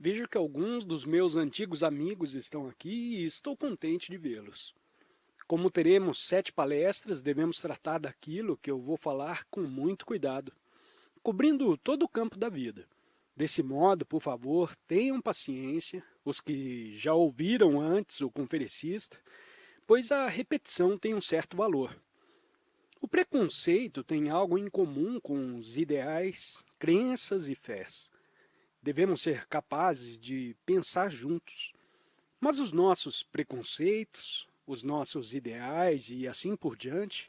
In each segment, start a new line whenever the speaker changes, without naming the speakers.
Vejo que alguns dos meus antigos amigos estão aqui e estou contente de vê-los. Como teremos 7 palestras, devemos tratar daquilo que eu vou falar com muito cuidado, cobrindo todo o campo da vida. Desse modo, por favor, tenham paciência, os que já ouviram antes o conferencista, pois a repetição tem um certo valor. O preconceito tem algo em comum com os ideais, crenças e fés. Devemos ser capazes de pensar juntos. Mas os nossos preconceitos, os nossos ideais e assim por diante,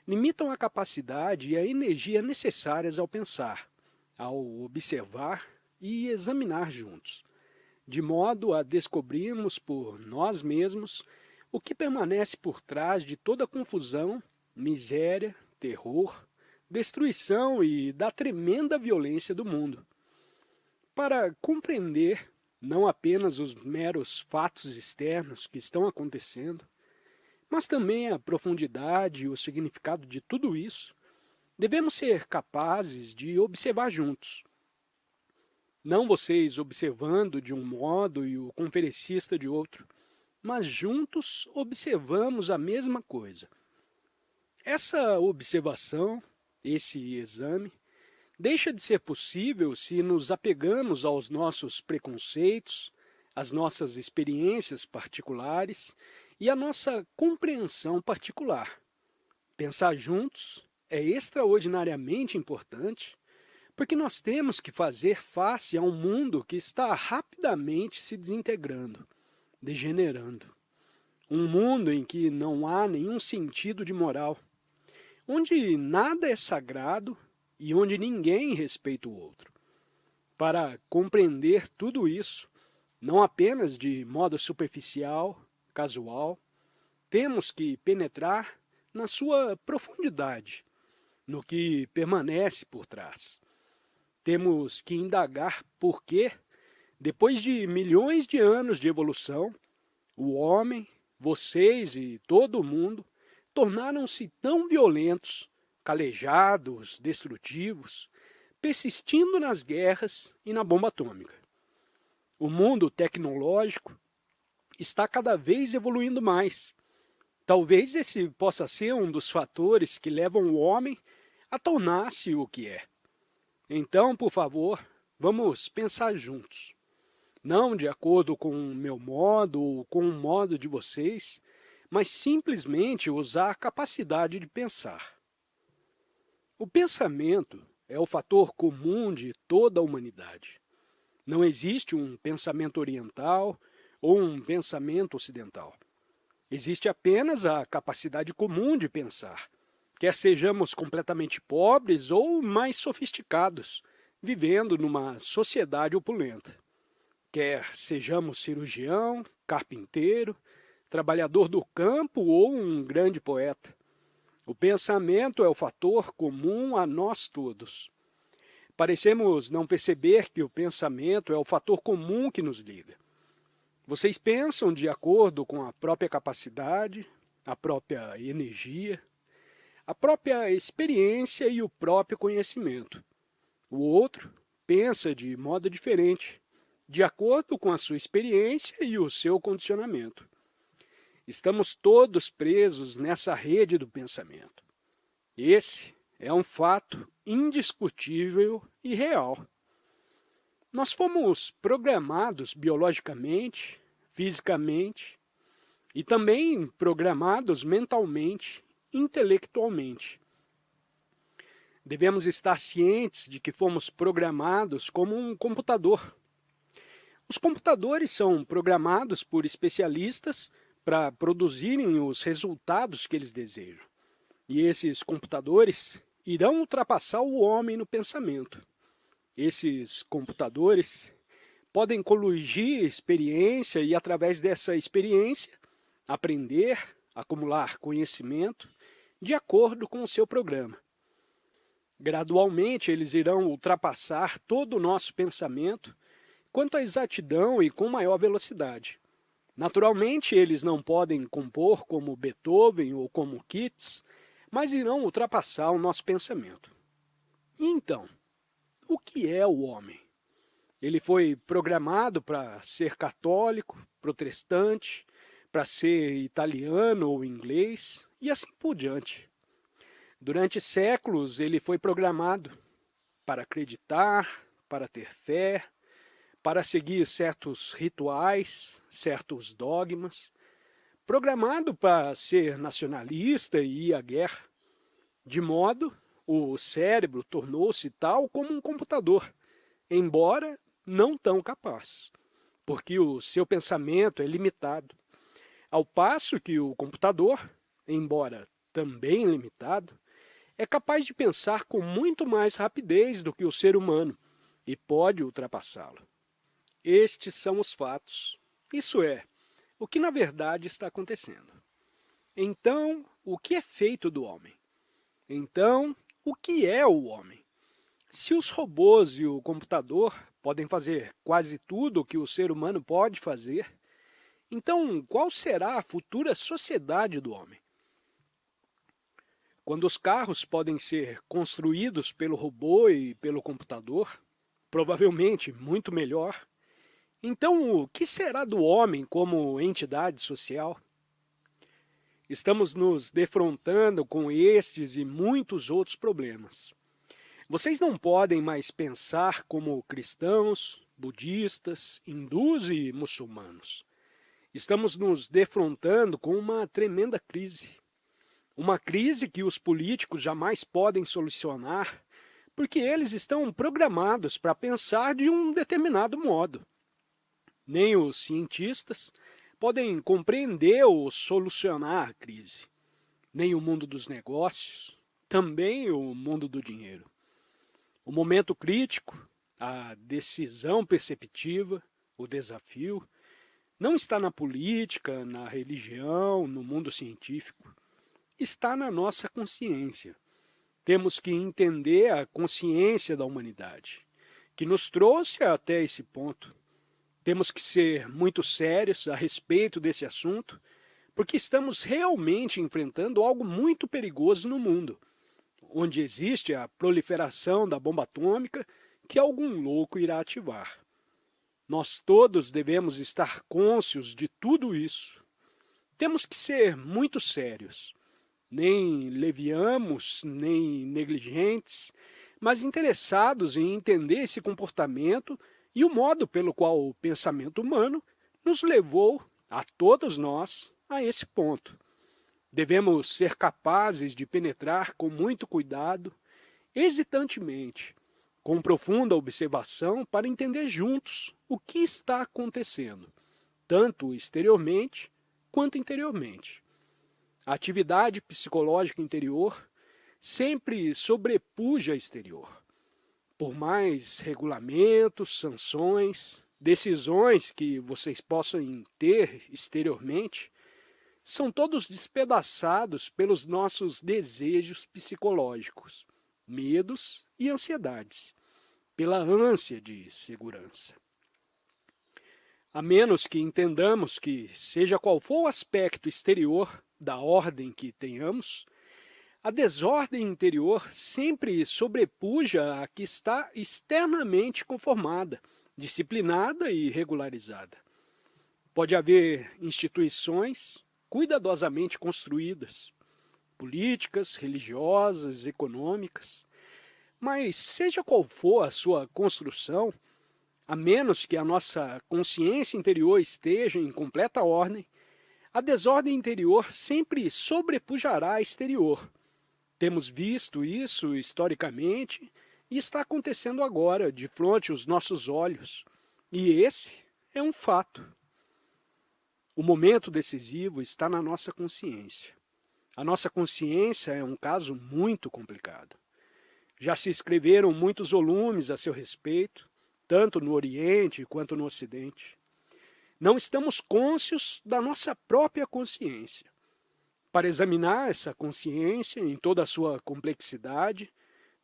limitam a capacidade e a energia necessárias ao pensar, ao observar e examinar juntos, de modo a descobrirmos por nós mesmos o que permanece por trás de toda a confusão, miséria, terror, destruição e da tremenda violência do mundo. Para compreender não apenas os meros fatos externos que estão acontecendo, mas também a profundidade e o significado de tudo isso, devemos ser capazes de observar juntos. Não vocês observando de um modo e o conferencista de outro, mas juntos observamos a mesma coisa. Essa observação, esse exame, deixa de ser possível se nos apegamos aos nossos preconceitos, às nossas experiências particulares e à nossa compreensão particular. Pensar juntos é extraordinariamente importante porque nós temos que fazer face a um mundo que está rapidamente se desintegrando, degenerando. Um mundo em que não há nenhum sentido de moral, onde nada é sagrado e onde ninguém respeita o outro. Para compreender tudo isso, não apenas de modo superficial, casual, temos que penetrar na sua profundidade, no que permanece por trás. Temos que indagar por que, depois de milhões de anos de evolução, o homem, vocês e todo o mundo tornaram-se tão violentos, calejados, destrutivos, persistindo nas guerras e na bomba atômica. O mundo tecnológico está cada vez evoluindo mais. Talvez esse possa ser um dos fatores que levam o homem a tornar-se o que é. Então, por favor, vamos pensar juntos. Não de acordo com o meu modo ou com o modo de vocês, mas simplesmente usar a capacidade de pensar. O pensamento é o fator comum de toda a humanidade. Não existe um pensamento oriental ou um pensamento ocidental. Existe apenas a capacidade comum de pensar, quer sejamos completamente pobres ou mais sofisticados, vivendo numa sociedade opulenta. Quer sejamos cirurgião, carpinteiro, trabalhador do campo ou um grande poeta. O pensamento é o fator comum a nós todos. Parecemos não perceber que o pensamento é o fator comum que nos liga. Vocês pensam de acordo com a própria capacidade, a própria energia, a própria experiência e o próprio conhecimento. O outro pensa de modo diferente, de acordo com a sua experiência e o seu condicionamento. Estamos todos presos nessa rede do pensamento. Esse é um fato indiscutível e real. Nós fomos programados biologicamente, fisicamente e também programados mentalmente, intelectualmente. Devemos estar cientes de que fomos programados como um computador. Os computadores são programados por especialistas para produzirem os resultados que eles desejam. E esses computadores irão ultrapassar o homem no pensamento. Esses computadores podem coligir experiência e, através dessa experiência, aprender, acumular conhecimento de acordo com o seu programa. Gradualmente, eles irão ultrapassar todo o nosso pensamento quanto à exatidão e com maior velocidade. Naturalmente, eles não podem compor como Beethoven ou como Keats, mas irão ultrapassar o nosso pensamento. E então, o que é o homem? Ele foi programado para ser católico, protestante, para ser italiano ou inglês e assim por diante. Durante séculos, ele foi programado para acreditar, para ter fé, para seguir certos rituais, certos dogmas, programado para ser nacionalista e ir à guerra. De modo, o cérebro tornou-se tal como um computador, embora não tão capaz, porque o seu pensamento é limitado, ao passo que o computador, embora também limitado, é capaz de pensar com muito mais rapidez do que o ser humano e pode ultrapassá-lo. Estes são os fatos, isso é, o que na verdade está acontecendo. Então, o que é feito do homem? Então, o que é o homem? Se os robôs e o computador podem fazer quase tudo o que o ser humano pode fazer, então qual será a futura sociedade do homem? Quando os carros podem ser construídos pelo robô e pelo computador, provavelmente muito melhor, então o que será do homem como entidade social? Estamos nos defrontando com estes e muitos outros problemas. Vocês não podem mais pensar como cristãos, budistas, hindus e muçulmanos. Estamos nos defrontando com uma tremenda crise. Uma crise que os políticos jamais podem solucionar, porque eles estão programados para pensar de um determinado modo. Nem os cientistas podem compreender ou solucionar a crise. Nem o mundo dos negócios, também o mundo do dinheiro. O momento crítico, a decisão perceptiva, o desafio, não está na política, na religião, no mundo científico. Está na nossa consciência. Temos que entender a consciência da humanidade, que nos trouxe até esse ponto. Temos que ser muito sérios a respeito desse assunto, porque estamos realmente enfrentando algo muito perigoso no mundo, onde existe a proliferação da bomba atômica que algum louco irá ativar. Nós todos devemos estar cônscios de tudo isso. Temos que ser muito sérios, nem levianos, nem negligentes, mas interessados em entender esse comportamento e o modo pelo qual o pensamento humano nos levou, a todos nós, a esse ponto. Devemos ser capazes de penetrar com muito cuidado, hesitantemente, com profunda observação para entender juntos o que está acontecendo, tanto exteriormente quanto interiormente. A atividade psicológica interior sempre sobrepuja a exterior. Por mais regulamentos, sanções, decisões que vocês possam ter exteriormente, são todos despedaçados pelos nossos desejos psicológicos, medos e ansiedades, pela ânsia de segurança. A menos que entendamos que, seja qual for o aspecto exterior da ordem que tenhamos, a desordem interior sempre sobrepuja a que está externamente conformada, disciplinada e regularizada. Pode haver instituições cuidadosamente construídas, políticas, religiosas, econômicas, mas seja qual for a sua construção, a menos que a nossa consciência interior esteja em completa ordem, a desordem interior sempre sobrepujará a exterior. Temos visto isso historicamente e está acontecendo agora, de frente aos nossos olhos. E esse é um fato. O momento decisivo está na nossa consciência. A nossa consciência é um caso muito complicado. Já se escreveram muitos volumes a seu respeito, tanto no Oriente quanto no Ocidente. Não estamos cônscios da nossa própria consciência. Para examinar essa consciência em toda a sua complexidade,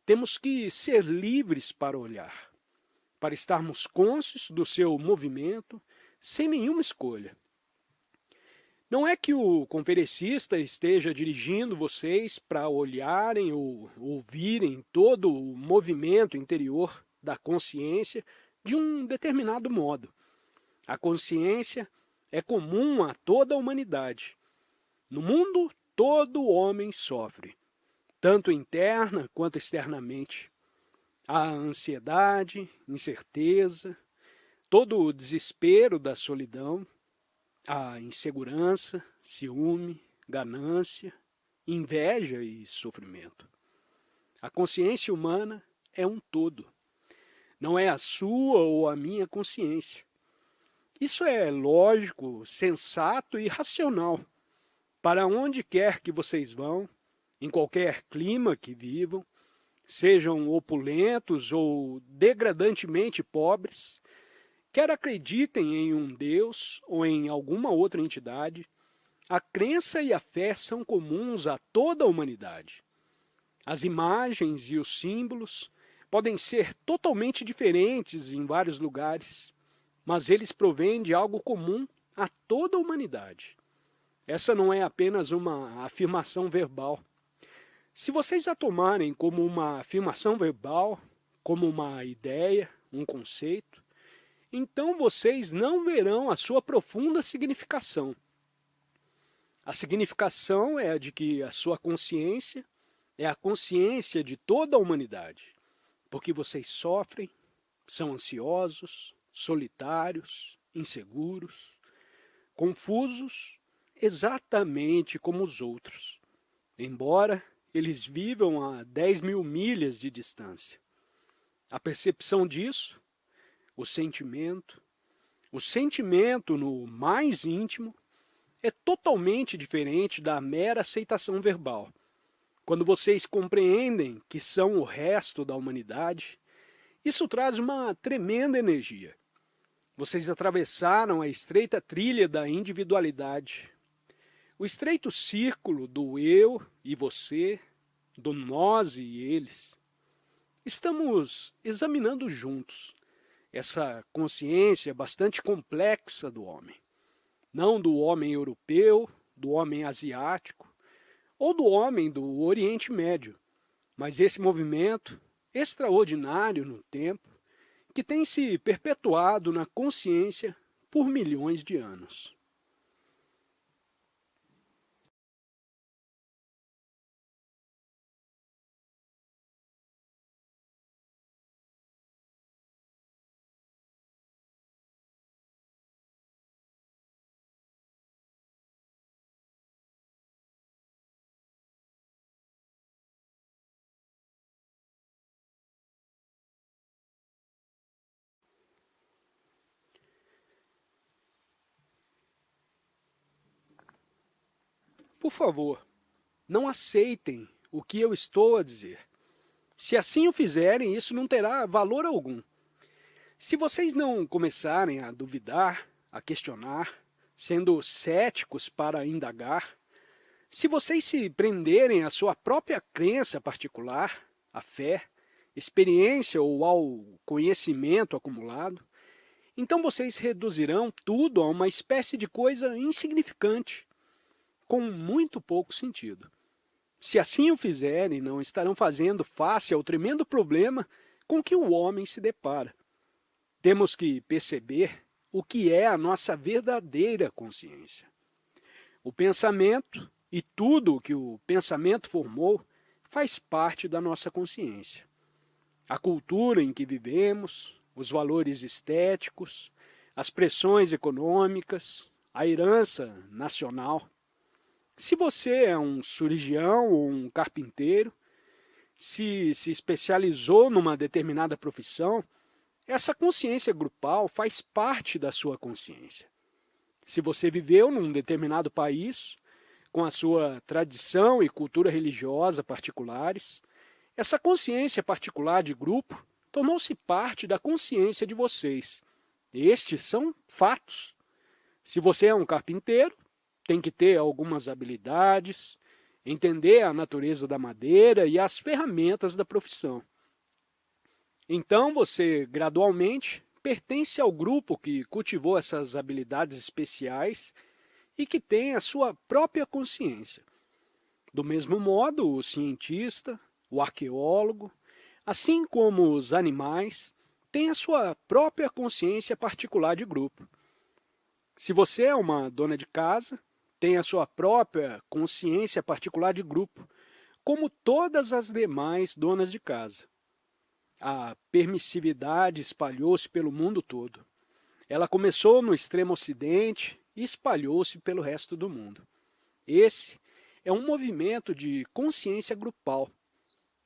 temos que ser livres para olhar, para estarmos cônscios do seu movimento, sem nenhuma escolha. Não é que o conferencista esteja dirigindo vocês para olharem ou ouvirem todo o movimento interior da consciência de um determinado modo. A consciência é comum a toda a humanidade. No mundo, todo homem sofre, tanto interna quanto externamente. A ansiedade, incerteza, todo o desespero da solidão, a insegurança, ciúme, ganância, inveja e sofrimento. A consciência humana é um todo. Não é a sua ou a minha consciência. Isso é lógico, sensato e racional. Para onde quer que vocês vão, em qualquer clima que vivam, sejam opulentos ou degradantemente pobres, quer acreditem em um Deus ou em alguma outra entidade, a crença e a fé são comuns a toda a humanidade. As imagens e os símbolos podem ser totalmente diferentes em vários lugares, mas eles provêm de algo comum a toda a humanidade. Essa não é apenas uma afirmação verbal. Se vocês a tomarem como uma afirmação verbal, como uma ideia, um conceito, então vocês não verão a sua profunda significação. A significação é a de que a sua consciência é a consciência de toda a humanidade, porque vocês sofrem, são ansiosos, solitários, inseguros, confusos, exatamente como os outros, embora eles vivam a 10.000 milhas de distância. A percepção disso, o sentimento no mais íntimo, é totalmente diferente da mera aceitação verbal. Quando vocês compreendem que são o resto da humanidade, isso traz uma tremenda energia. Vocês atravessaram a estreita trilha da individualidade, o estreito círculo do eu e você, do nós e eles. Estamos examinando juntos essa consciência bastante complexa do homem. Não do homem europeu, do homem asiático, ou do homem do Oriente Médio, mas esse movimento extraordinário no tempo que tem se perpetuado na consciência por milhões de anos. Por favor, não aceitem o que eu estou a dizer. Se assim o fizerem, isso não terá valor algum. Se vocês não começarem a duvidar, a questionar, sendo céticos para indagar, se vocês se prenderem à sua própria crença particular, à fé, experiência ou ao conhecimento acumulado, então vocês reduzirão tudo a uma espécie de coisa insignificante, com muito pouco sentido. Se assim o fizerem, não estarão fazendo face ao tremendo problema com que o homem se depara. Temos que perceber o que é a nossa verdadeira consciência. O pensamento e tudo o que o pensamento formou faz parte da nossa consciência. A cultura em que vivemos, os valores estéticos, as pressões econômicas, a herança nacional. Se você é um cirurgião ou um carpinteiro, se especializou numa determinada profissão, essa consciência grupal faz parte da sua consciência. Se você viveu num determinado país, com a sua tradição e cultura religiosa particulares, essa consciência particular de grupo tornou-se parte da consciência de vocês. Estes são fatos. Se você é um carpinteiro, tem que ter algumas habilidades, entender a natureza da madeira e as ferramentas da profissão. Então você, gradualmente, pertence ao grupo que cultivou essas habilidades especiais e que tem a sua própria consciência. Do mesmo modo, o cientista, o arqueólogo, assim como os animais, tem a sua própria consciência particular de grupo. Se você é uma dona de casa, tem a sua própria consciência particular de grupo, como todas as demais donas de casa. A permissividade espalhou-se pelo mundo todo. Ela começou no extremo ocidente e espalhou-se pelo resto do mundo. Esse é um movimento de consciência grupal.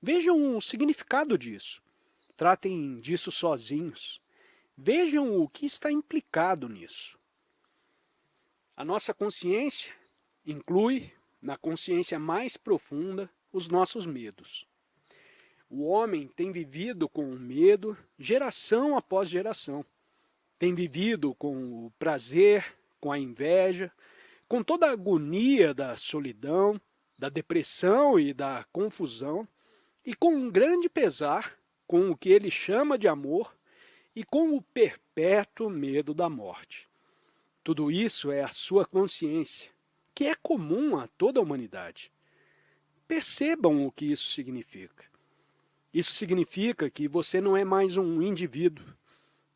Vejam o significado disso. Tratem disso sozinhos. Vejam o que está implicado nisso. A nossa consciência inclui, na consciência mais profunda, os nossos medos. O homem tem vivido com o medo geração após geração. Tem vivido com o prazer, com a inveja, com toda a agonia da solidão, da depressão e da confusão, e com um grande pesar, com o que ele chama de amor, e com o perpétuo medo da morte. Tudo isso é a sua consciência, que é comum a toda a humanidade. Percebam o que isso significa. Isso significa que você não é mais um indivíduo.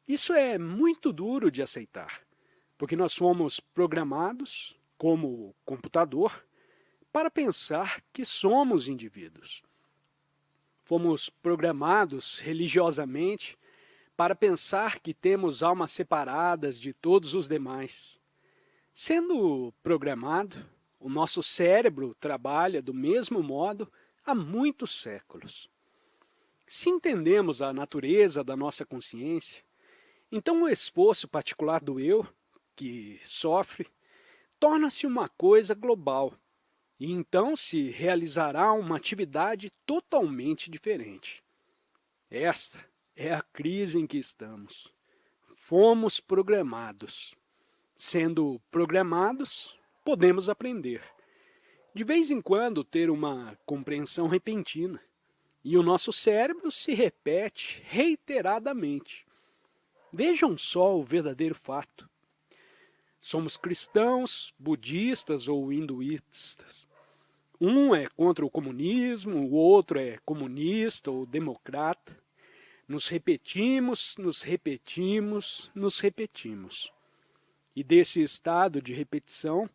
Isso é muito duro de aceitar, porque nós fomos programados, como computador, para pensar que somos indivíduos. Fomos programados religiosamente para pensar que temos almas separadas de todos os demais. Sendo programado, o nosso cérebro trabalha do mesmo modo há muitos séculos. Se entendemos a natureza da nossa consciência, então o esforço particular do eu, que sofre, torna-se uma coisa global, e então se realizará uma atividade totalmente diferente. Esta é a crise em que estamos. Fomos programados. Sendo programados, podemos aprender. De vez em quando ter uma compreensão repentina, e o nosso cérebro se repete reiteradamente. Vejam só o verdadeiro fato. Somos cristãos, budistas ou hinduístas. Um é contra o comunismo, o outro é comunista ou democrata. Nos repetimos, nos repetimos, nos repetimos. E desse estado de repetição,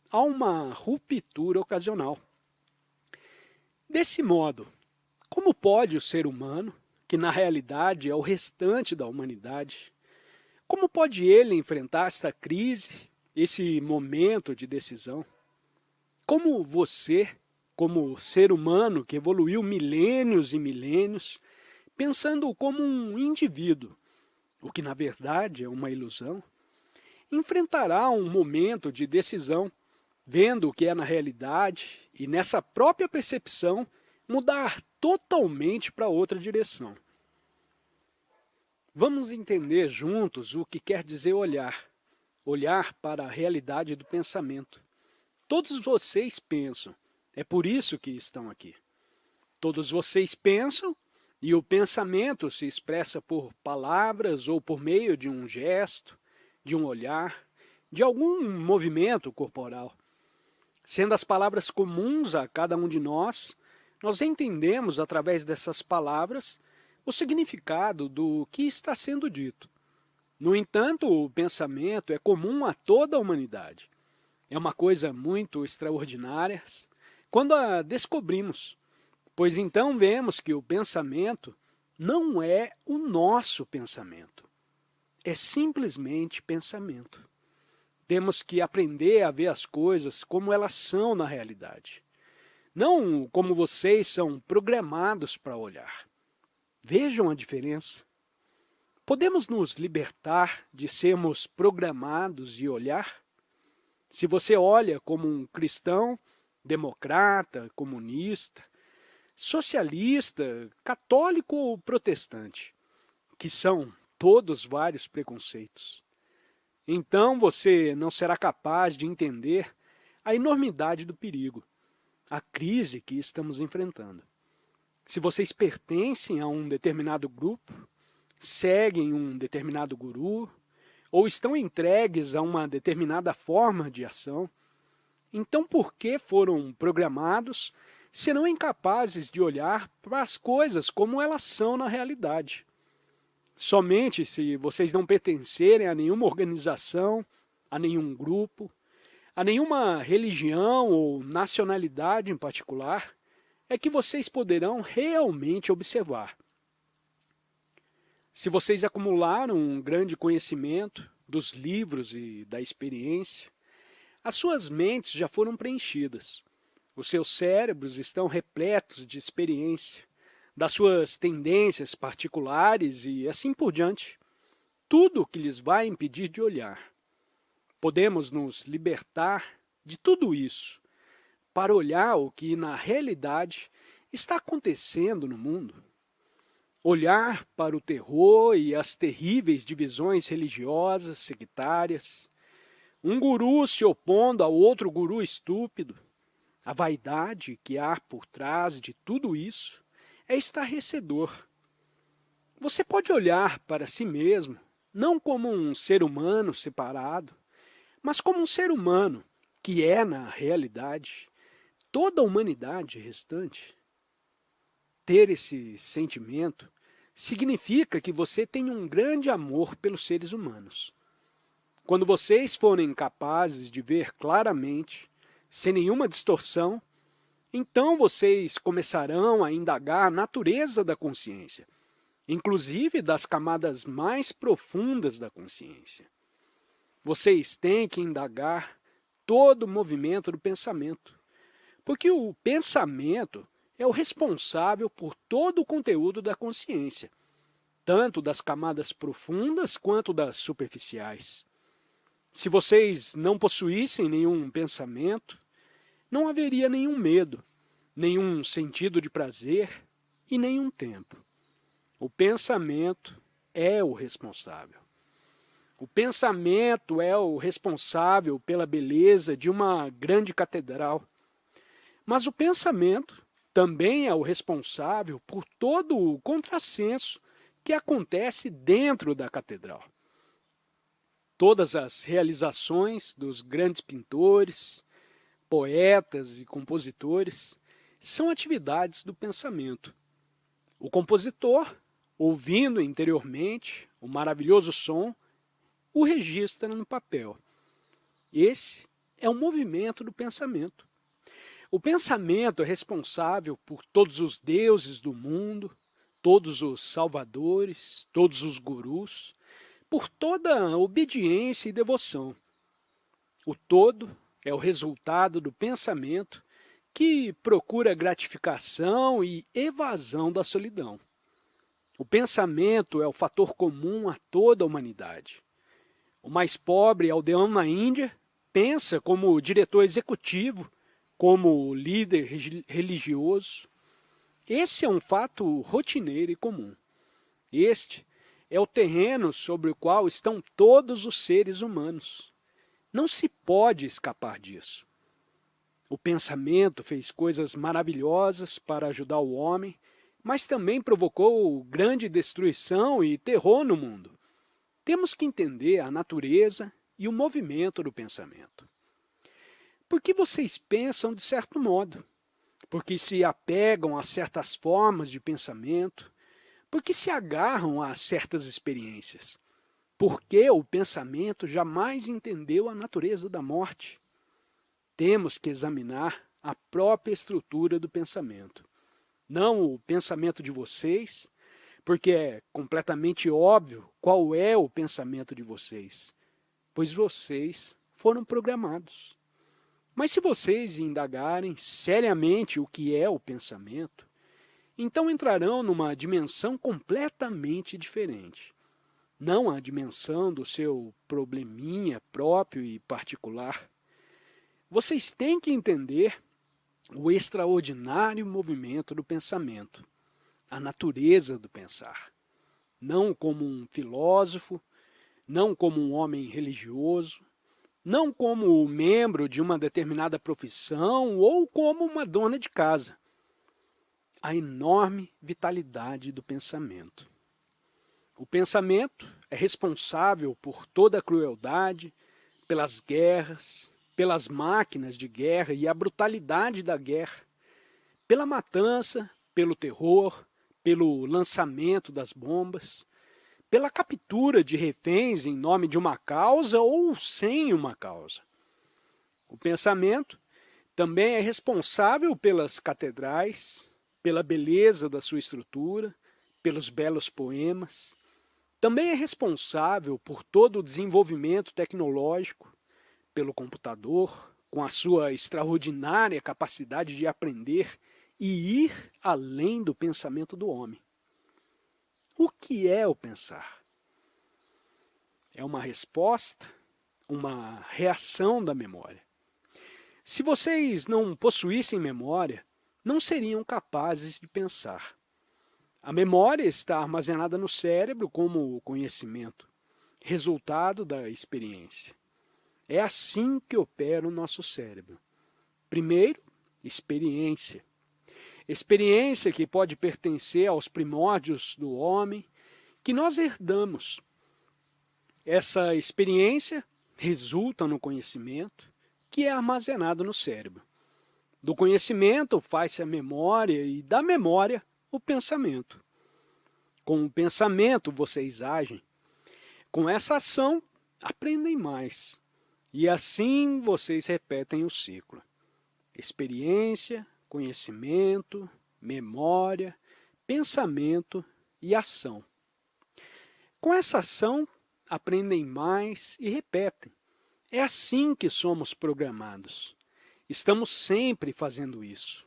há uma ruptura ocasional. Desse modo, como pode o ser humano, que na realidade é o restante da humanidade, como pode ele enfrentar esta crise, esse momento de decisão? Como você, como ser humano que evoluiu milênios e milênios, pensando como um indivíduo, o que na verdade é uma ilusão, enfrentará um momento de decisão, vendo o que é na realidade e nessa própria percepção mudar totalmente para outra direção. Vamos entender juntos o que quer dizer olhar. Olhar para a realidade do pensamento. Todos vocês pensam, é por isso que estão aqui. Todos vocês pensam e o pensamento se expressa por palavras ou por meio de um gesto, de um olhar, de algum movimento corporal. Sendo as palavras comuns a cada um de nós entendemos através dessas palavras o significado do que está sendo dito. No entanto, o pensamento é comum a toda a humanidade. É uma coisa muito extraordinária quando a descobrimos, pois então vemos que o pensamento não é o nosso pensamento. É simplesmente pensamento. Temos que aprender a ver as coisas como elas são na realidade. Não como vocês são programados para olhar. Vejam a diferença. Podemos nos libertar de sermos programados e olhar? Se você olha como um cristão, democrata, comunista, socialista, católico ou protestante, que são todos vários preconceitos, então você não será capaz de entender a enormidade do perigo, a crise que estamos enfrentando. Se vocês pertencem a um determinado grupo, seguem um determinado guru, ou estão entregues a uma determinada forma de ação, então por que foram programados serão incapazes de olhar para as coisas como elas são na realidade? Somente se vocês não pertencerem a nenhuma organização, a nenhum grupo, a nenhuma religião ou nacionalidade em particular, é que vocês poderão realmente observar. Se vocês acumularam um grande conhecimento dos livros e da experiência, as suas mentes já foram preenchidas. Os seus cérebros estão repletos de experiência, das suas tendências particulares e assim por diante. Tudo o que lhes vai impedir de olhar. Podemos nos libertar de tudo isso para olhar o que na realidade está acontecendo no mundo. Olhar para o terror e as terríveis divisões religiosas, sectárias, um guru se opondo ao outro guru estúpido. A vaidade que há por trás de tudo isso é estarrecedor. Você pode olhar para si mesmo, não como um ser humano separado, mas como um ser humano que é, na realidade, toda a humanidade restante. Ter esse sentimento significa que você tem um grande amor pelos seres humanos. Quando vocês forem capazes de ver claramente, sem nenhuma distorção, então vocês começarão a indagar a natureza da consciência, inclusive das camadas mais profundas da consciência. Vocês têm que indagar todo o movimento do pensamento, porque o pensamento é o responsável por todo o conteúdo da consciência, tanto das camadas profundas quanto das superficiais. Se vocês não possuíssem nenhum pensamento, não haveria nenhum medo, nenhum sentido de prazer e nenhum tempo. O pensamento é o responsável. O pensamento é o responsável pela beleza de uma grande catedral. Mas o pensamento também é o responsável por todo o contrassenso que acontece dentro da catedral. Todas as realizações dos grandes pintores, poetas e compositores são atividades do pensamento. O compositor, ouvindo interiormente o maravilhoso som, o registra no papel. Esse é o movimento do pensamento. O pensamento é responsável por todos os deuses do mundo, todos os salvadores, todos os gurus, por toda a obediência e devoção. O todo é o resultado do pensamento que procura gratificação e evasão da solidão. O pensamento é o fator comum a toda a humanidade. O mais pobre aldeão na Índia pensa como diretor executivo, como líder religioso. Esse é um fato rotineiro e comum. Este é o terreno sobre o qual estão todos os seres humanos. Não se pode escapar disso. O pensamento fez coisas maravilhosas para ajudar o homem, mas também provocou grande destruição e terror no mundo. Temos que entender a natureza e o movimento do pensamento. Por que vocês pensam de certo modo? Porque se apegam a certas formas de pensamento? Porque se agarram a certas experiências? Porque o pensamento jamais entendeu a natureza da morte? Temos que examinar a própria estrutura do pensamento. Não o pensamento de vocês, porque é completamente óbvio qual é o pensamento de vocês, pois vocês foram programados. Mas se vocês indagarem seriamente o que é o pensamento, então entrarão numa dimensão completamente diferente. Não a dimensão do seu probleminha próprio e particular. Vocês têm que entender o extraordinário movimento do pensamento, a natureza do pensar. Não como um filósofo, não como um homem religioso, não como membro de uma determinada profissão ou como uma dona de casa. A enorme vitalidade do pensamento. O pensamento é responsável por toda a crueldade, pelas guerras, pelas máquinas de guerra e a brutalidade da guerra, pela matança, pelo terror, pelo lançamento das bombas, pela captura de reféns em nome de uma causa ou sem uma causa. O pensamento também é responsável pelas catedrais, pela beleza da sua estrutura, pelos belos poemas. Também é responsável por todo o desenvolvimento tecnológico, pelo computador, com a sua extraordinária capacidade de aprender e ir além do pensamento do homem. O que é o pensar? É uma resposta, uma reação da memória. Se vocês não possuíssem memória, não seriam capazes de pensar. A memória está armazenada no cérebro como conhecimento, resultado da experiência. É assim que opera o nosso cérebro. Primeiro, experiência. Experiência que pode pertencer aos primórdios do homem, que nós herdamos. Essa experiência resulta no conhecimento, que é armazenado no cérebro. Do conhecimento faz-se a memória e da memória o pensamento. Com o pensamento vocês agem. Com essa ação aprendem mais. E assim vocês repetem o ciclo. Experiência, conhecimento, memória, pensamento e ação. Com essa ação aprendem mais e repetem. É assim que somos programados. Estamos sempre fazendo isso.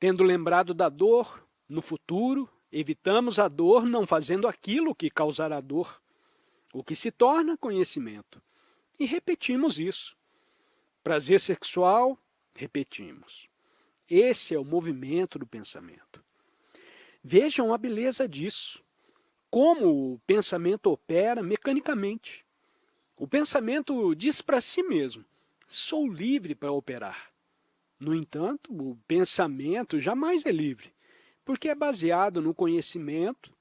Tendo lembrado da dor, no futuro, evitamos a dor não fazendo aquilo que causará dor, o que se torna conhecimento. E repetimos isso. Prazer sexual, repetimos. Esse é o movimento do pensamento. Vejam a beleza disso. Como o pensamento opera mecanicamente. O pensamento diz para si mesmo, sou livre para operar. No entanto, o pensamento jamais é livre, porque é baseado no conhecimento,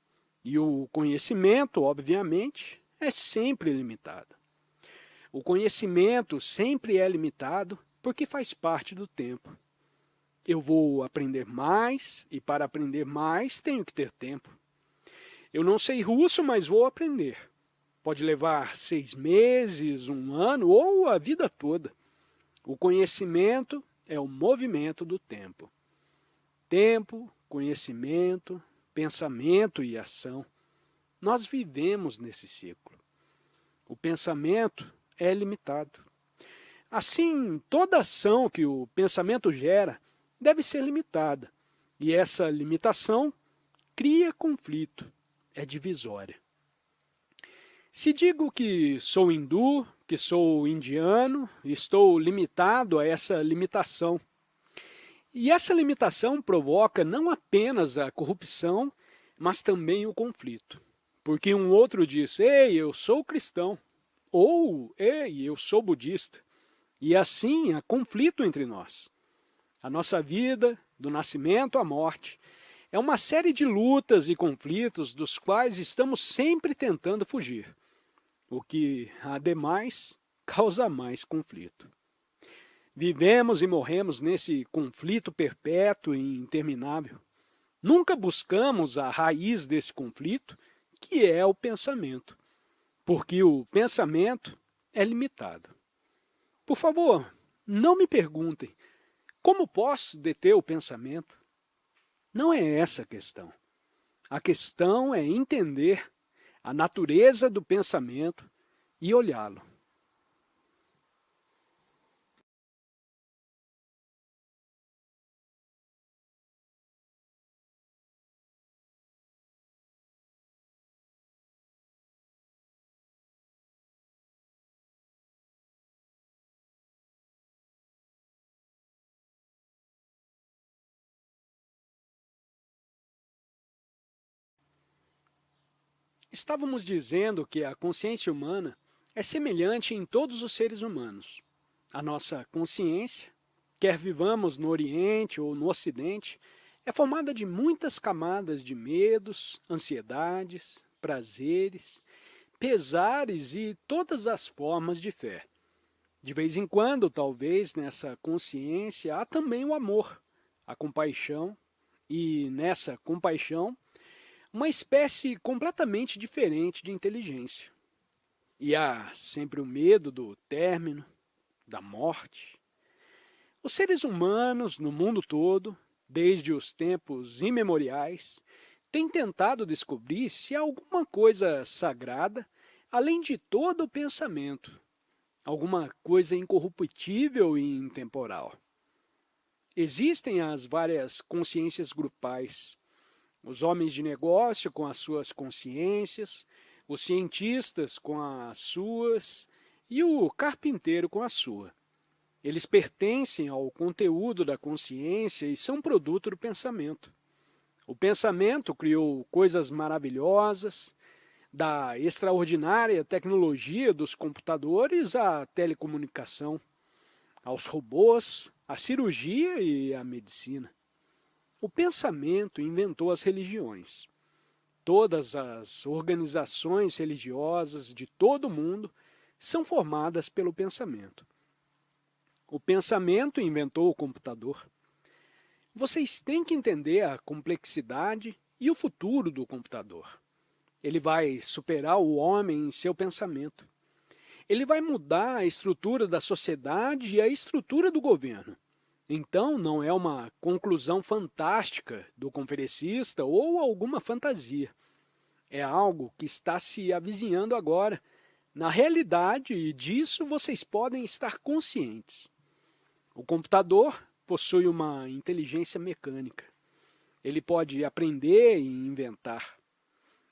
e o conhecimento, obviamente, é sempre limitado. O conhecimento sempre é limitado porque faz parte do tempo. Eu vou aprender mais, e para aprender mais tenho que ter tempo. Eu não sei russo, mas vou aprender. Pode levar 6 meses, 1 ano ou a vida toda. O conhecimento é o movimento do tempo. Tempo, conhecimento, pensamento e ação. Nós vivemos nesse ciclo. O pensamento é limitado. Assim, toda ação que o pensamento gera deve ser limitada. E essa limitação cria conflito, é divisória. Se digo que sou hindu, que sou indiano, estou limitado a essa limitação. E essa limitação provoca não apenas a corrupção, mas também o conflito. Porque um outro diz, ei, eu sou cristão, ou, ei, eu sou budista. E assim há conflito entre nós. A nossa vida, do nascimento à morte, é uma série de lutas e conflitos dos quais estamos sempre tentando fugir. O que, ademais, causa mais conflito. Vivemos e morremos nesse conflito perpétuo e interminável. Nunca buscamos a raiz desse conflito, que é o pensamento, porque o pensamento é limitado. Por favor, não me perguntem, como posso deter o pensamento? Não é essa a questão. A questão é entender a natureza do pensamento e olhá-lo. Estávamos dizendo que a consciência humana é semelhante em todos os seres humanos. A nossa consciência, quer vivamos no Oriente ou no Ocidente, é formada de muitas camadas de medos, ansiedades, prazeres, pesares e todas as formas de fé. De vez em quando, talvez, nessa consciência há também o amor, a compaixão, e nessa compaixão uma espécie completamente diferente de inteligência. E há sempre o medo do término, da morte. Os seres humanos no mundo todo, desde os tempos imemoriais, têm tentado descobrir se há alguma coisa sagrada além de todo o pensamento, alguma coisa incorruptível e intemporal. Existem as várias consciências grupais, os homens de negócio com as suas consciências, os cientistas com as suas e o carpinteiro com a sua. Eles pertencem ao conteúdo da consciência e são produto do pensamento. O pensamento criou coisas maravilhosas, da extraordinária tecnologia dos computadores à telecomunicação, aos robôs, à cirurgia e à medicina. O pensamento inventou as religiões. Todas as organizações religiosas de todo o mundo são formadas pelo pensamento. O pensamento inventou o computador. Vocês têm que entender a complexidade e o futuro do computador. Ele vai superar o homem em seu pensamento. Ele vai mudar a estrutura da sociedade e a estrutura do governo. Então, não é uma conclusão fantástica do conferencista ou alguma fantasia. É algo que está se avizinhando agora, na realidade, e disso vocês podem estar conscientes. O computador possui uma inteligência mecânica. Ele pode aprender e inventar.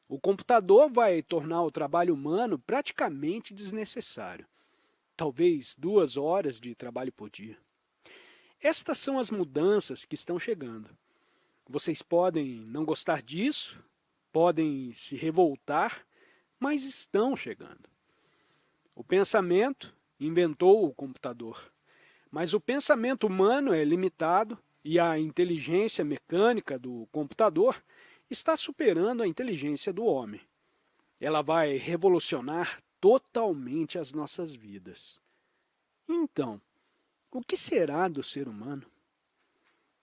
O computador vai tornar o trabalho humano praticamente desnecessário. Talvez 2 horas de trabalho por dia. Estas são as mudanças que estão chegando. Vocês podem não gostar disso, podem se revoltar, mas estão chegando. O pensamento inventou o computador, mas o pensamento humano é limitado e a inteligência mecânica do computador está superando a inteligência do homem. Ela vai revolucionar totalmente as nossas vidas. Então, o que será do ser humano?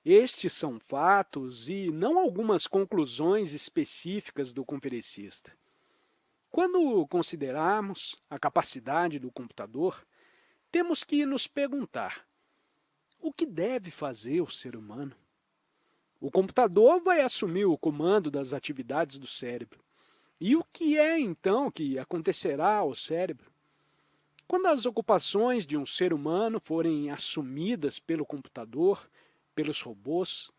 Estes são fatos e não algumas conclusões específicas do conferencista. Quando considerarmos a capacidade do computador, temos que nos perguntar: o que deve fazer o ser humano? O computador vai assumir o comando das atividades do cérebro. E o que é, então, que acontecerá ao cérebro? Quando as ocupações de um ser humano forem assumidas pelo computador, pelos robôs,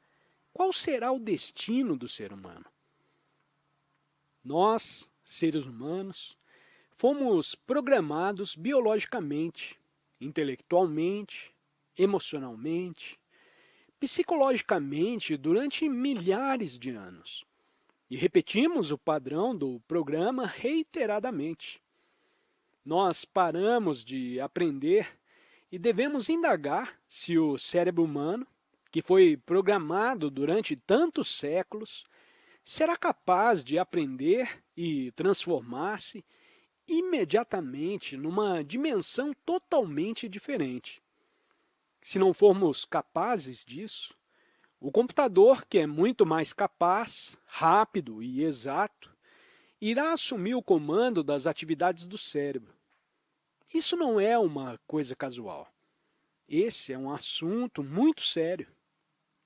qual será o destino do ser humano? Nós, seres humanos, fomos programados biologicamente, intelectualmente, emocionalmente, psicologicamente durante milhares de anos. E repetimos o padrão do programa reiteradamente. Nós paramos de aprender e devemos indagar se o cérebro humano, que foi programado durante tantos séculos, será capaz de aprender e transformar-se imediatamente numa dimensão totalmente diferente. Se não formos capazes disso, o computador, que é muito mais capaz, rápido e exato, irá assumir o comando das atividades do cérebro. Isso não é uma coisa casual. Esse é um assunto muito sério,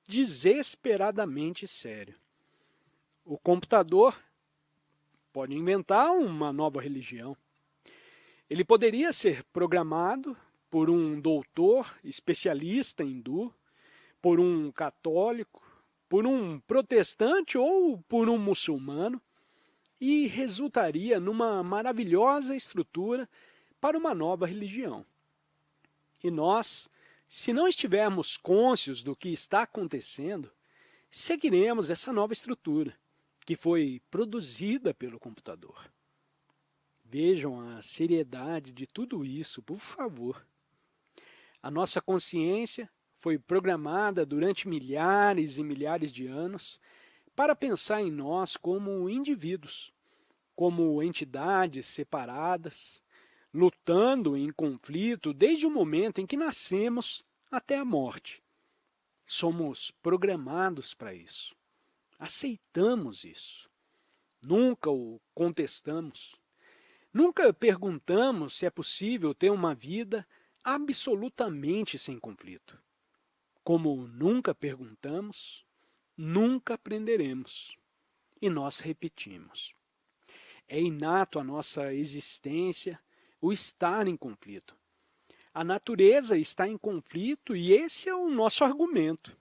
desesperadamente sério. O computador pode inventar uma nova religião. Ele poderia ser programado por um doutor especialista hindu, por um católico, por um protestante ou por um muçulmano, e resultaria numa maravilhosa estrutura para uma nova religião. E nós, se não estivermos cônscios do que está acontecendo, seguiremos essa nova estrutura, que foi produzida pelo computador. Vejam a seriedade de tudo isso, por favor. A nossa consciência foi programada durante milhares e milhares de anos para pensar em nós como indivíduos, como entidades separadas, lutando em conflito desde o momento em que nascemos até a morte. Somos programados para isso. Aceitamos isso. nunca o contestamos, nunca perguntamos se é possível ter uma vida absolutamente sem conflito. Como nunca perguntamos, nunca aprenderemos. E nós repetimos. É inato à nossa existência o estar em conflito. A natureza está em conflito e esse é o nosso argumento.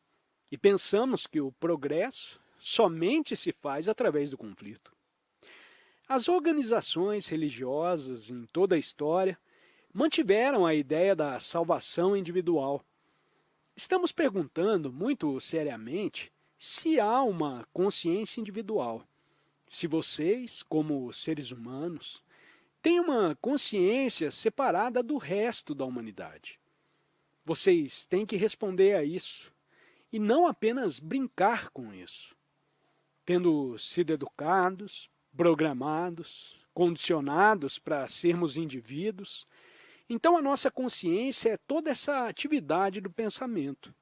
E pensamos que o progresso somente se faz através do conflito. As organizações religiosas em toda a história mantiveram a ideia da salvação individual. Estamos perguntando muito seriamente se há uma consciência individual. Se vocês, como seres humanos, têm uma consciência separada do resto da humanidade. Vocês têm que responder a isso e não apenas brincar com isso. Tendo sido educados, programados, condicionados para sermos indivíduos, então a nossa consciência é toda essa atividade do pensamento.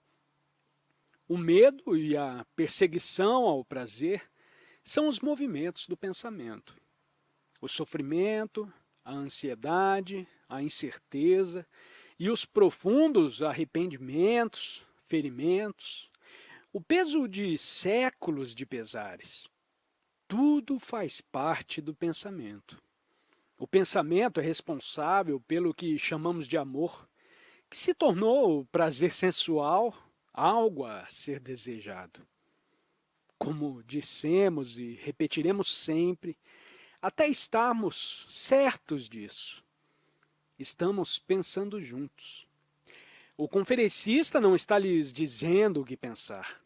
O medo e a perseguição ao prazer são os movimentos do pensamento. O sofrimento, a ansiedade, a incerteza e os profundos arrependimentos, ferimentos, o peso de séculos de pesares. Tudo faz parte do pensamento. O pensamento é responsável pelo que chamamos de amor, que se tornou o prazer sensual, algo a ser desejado. Como dissemos e repetiremos sempre, até estarmos certos disso, estamos pensando juntos. O conferencista não está lhes dizendo o que pensar.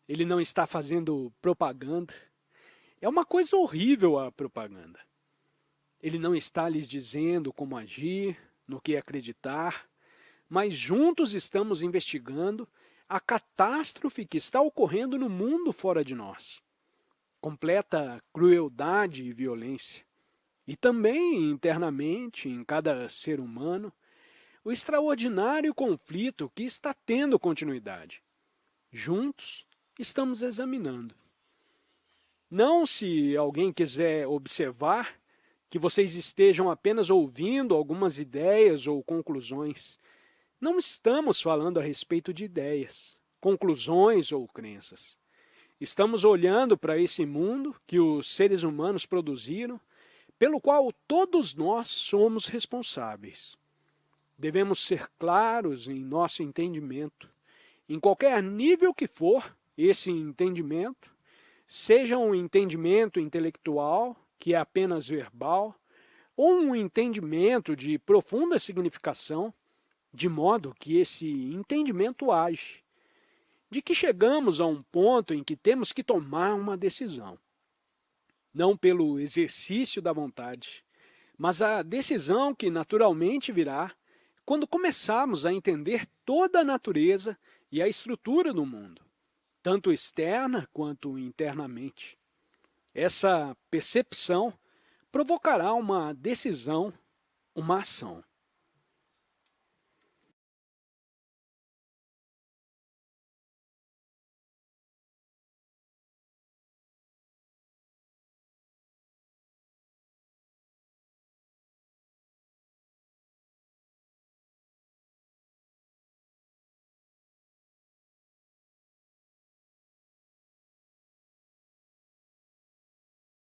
Ele não está fazendo propaganda. É uma coisa horrível a propaganda. Ele não está lhes dizendo como agir, no que acreditar, mas juntos estamos investigando a catástrofe que está ocorrendo no mundo fora de nós. Completa crueldade e violência. E também, internamente, em cada ser humano, o extraordinário conflito que está tendo continuidade. Juntos, estamos examinando. Não se alguém quiser observar que vocês estejam apenas ouvindo algumas ideias ou conclusões. Não estamos falando a respeito de ideias, conclusões ou crenças. Estamos olhando para esse mundo que os seres humanos produziram, pelo qual todos nós somos responsáveis. Devemos ser claros em nosso entendimento, em qualquer nível que for esse entendimento, seja um entendimento intelectual, que é apenas verbal, ou um entendimento de profunda significação, de modo que esse entendimento age, de que chegamos a um ponto em que temos que tomar uma decisão. Não pelo exercício da vontade, mas a decisão que naturalmente virá quando começarmos a entender toda a natureza e a estrutura do mundo, tanto externa quanto internamente. Essa percepção provocará uma decisão, uma ação.